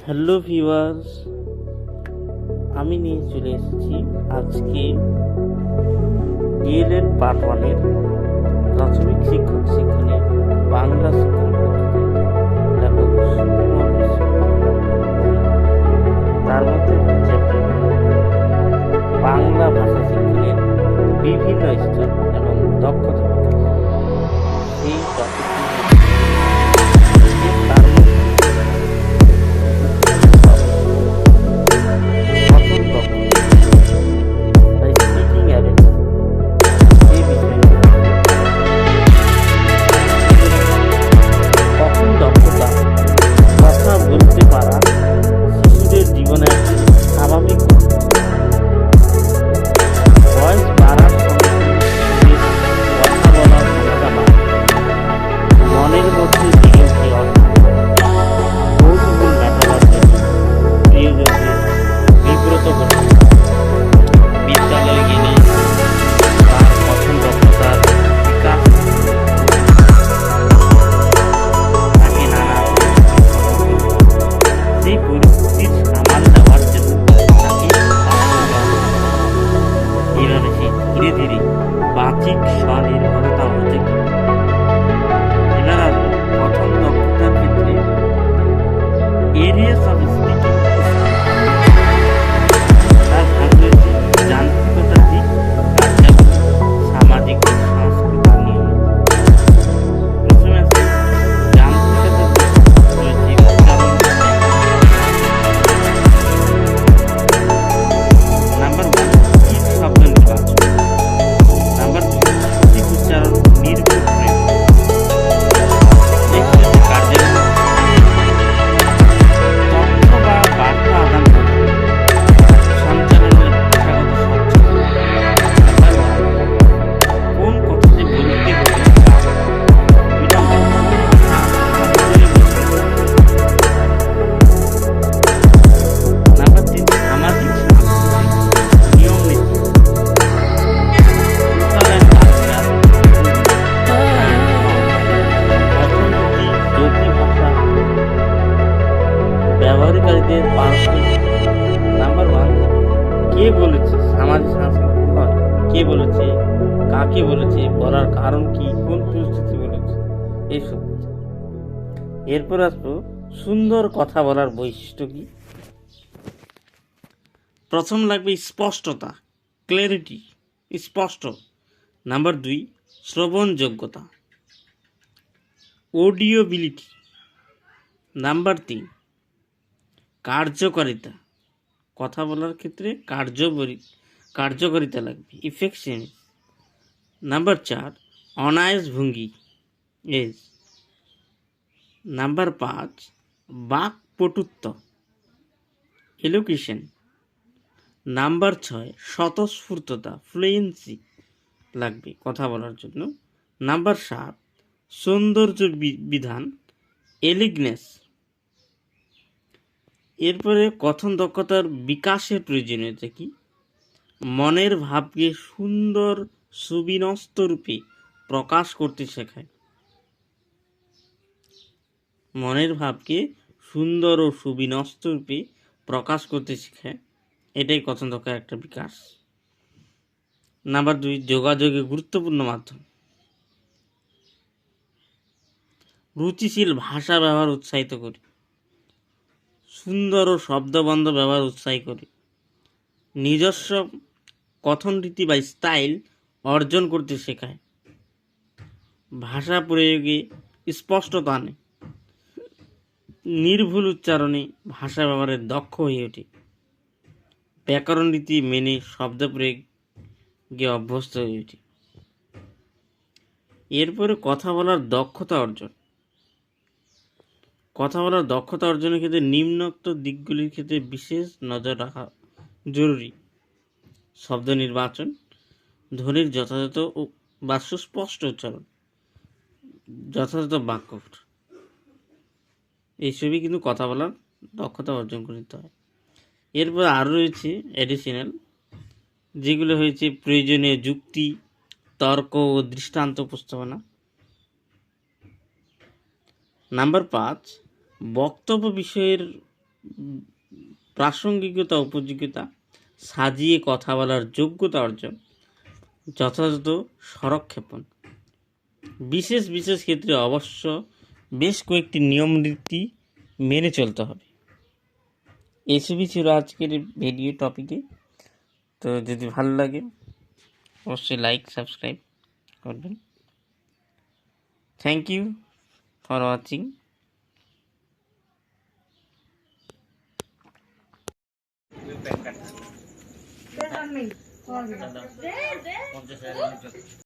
Hello viewers, আমি নিয়ে চলে এসেছি আজকে ডিএলএড পার্ট 1 এর প্রাথমিক শিক্ষক শিক্ষণের বাংলা শিক্ষণ পদ্ধতি লেখক সুকুমার মিশ্র। তার মধ্যে একটি চ্যাপ্টার হল বাংলা ভাষা শিক্ষণের বিভিন্ন স্তর এবং দক্ষতা বিকাশ। সেই টপিকটি তার মধ্যে বাচিক স্বনির্ভরতা হতে কি এবার আসবো প্রথম দক্ষতার ক্ষেত্রে এরিয়াস অফ স্পিকিং। তার ভাগ রয়েছে যান্ত্রিকতার দিক, কার্যাবলী, সামাজিক ও সাংস্কৃতিক নিয়ম। প্রথমে আছে যান্ত্রিকতার দিক, রয়েছে উচ্চারণ। নাম্বার 1 ঠিক শব্দ নির্বাচন। নাম্বার 2 সঠিক উচ্চারণ, নির্ভুল প্রয়োগ। নেক্সট হচ্ছে কার্যাবলী, তথ্য বা বার্তা আদান প্রদান, সঞ্চালনের ভাষাগত স্বচ্ছতা। নাম্বার 1 কোন কথাটি বলতে হবে তা 2 নম্বর সহজে বুঝতে হবে। নাম্বার 3 সামাজিক সাংস্কৃতিক নিয়ম নীতি, সোশ্যাল অ্যান্ড কালচারাল। অর্থনীতি, জ্যোতি ভাষা, ব্যবহারকারীদের পারস্পরিক। নাম্বার 1 কে বলেছে, সামাজিক সাংস্কৃতিক নয়, কে বলেছে, কাকে বলেছে, বলার কারণ কি, কোন পরিস্থিতি বলেছে, এইসব কথা। এরপর আসবো সুন্দর কথা বলার বৈশিষ্ট্য কি। প্রথম লাগবে স্পষ্টতা, ক্ল্যারিটি, স্পষ্ট। নাম্বার 2 শ্রবণ যোগ্যতা, অডিওবিলিটি। নাম্বার 3 কার্যকারিতা, কথা বলার ক্ষেত্রে কার্যকারিতা লাগবে, ইফেক্টিভনেস। নাম্বার 4 অনায়াস ভঙ্গি, এজ। নাম্বার 5 বাকপটুত্ব, এলোকেশন। নাম্বার 6 স্বতঃস্ফূর্ততা, ফ্লুয়েন্সি লাগবে কথা বলার জন্য। নাম্বার 7 সৌন্দর্য বিধান, এলিগনেস। এরপরে কথন দক্ষতার বিকাশের প্রয়োজনীয়তা কি। মনের ভাবকে সুন্দর সুবিন্যস্ত রূপে প্রকাশ করতে শেখায়। মনের ভাবকে সুন্দর ও সুবিন্যস্ত রূপে প্রকাশ করতে শেখায়, এটাই কথন দক্ষতার একটা বিকাশ। নাম্বার 2 যোগাযোগের গুরুত্বপূর্ণ মাধ্যম, রুচিশীল ভাষা ব্যবহার উৎসাহিত করে, সুন্দর ও শব্দবন্ধ ব্যবহার উৎসাহী করে, নিজস্ব কথন রীতি বা স্টাইল অর্জন করতে শেখায়, ভাষা প্রয়োগে স্পষ্টতা আনে, নির্ভুল উচ্চারণে ভাষা ব্যবহারে দক্ষ হয়ে ওঠে, ব্যাকরণ রীতি মেনে শব্দ প্রয়োগে অভ্যস্ত হয়ে ওঠে। এরপরে কথা বলার দক্ষতা অর্জন। কথা বলার দক্ষতা অর্জনের ক্ষেত্রে নিম্নোক্ত দিকগুলির ক্ষেত্রে বিশেষ নজর রাখা জরুরি। শব্দ নির্বাচন, ধ্বনির যথাযথ ও বা সুস্পষ্ট উচ্চারণ, যথাযথ বাক্য, এইসবই কিন্তু কথা বলার দক্ষতা অর্জন করতে হয়। এরপর আরও রয়েছে অ্যাডিশনাল, যেগুলো হয়েছে প্রয়োজনীয় যুক্তি, তর্ক ও দৃষ্টান্ত উপস্থাপনা। নাম্বার 5 বক্তব্য বিষয়ের প্রাসঙ্গিকতা, উপযোগিতা, সাজিয়ে কথা বলার যোগ্যতা অর্জন, যথাযথ স্বরক্ষেপণ। বিশেষ বিশেষ ক্ষেত্রে অবশ্য বেশ কয়েকটি নিয়ম নীতি মেনে চলতে হবে। এসবই ছিল আজকের ভিডিও টপিকে। তো যদি ভালো লাগে অবশ্যই লাইক সাবস্ক্রাইব করবেন। Thank you for watching.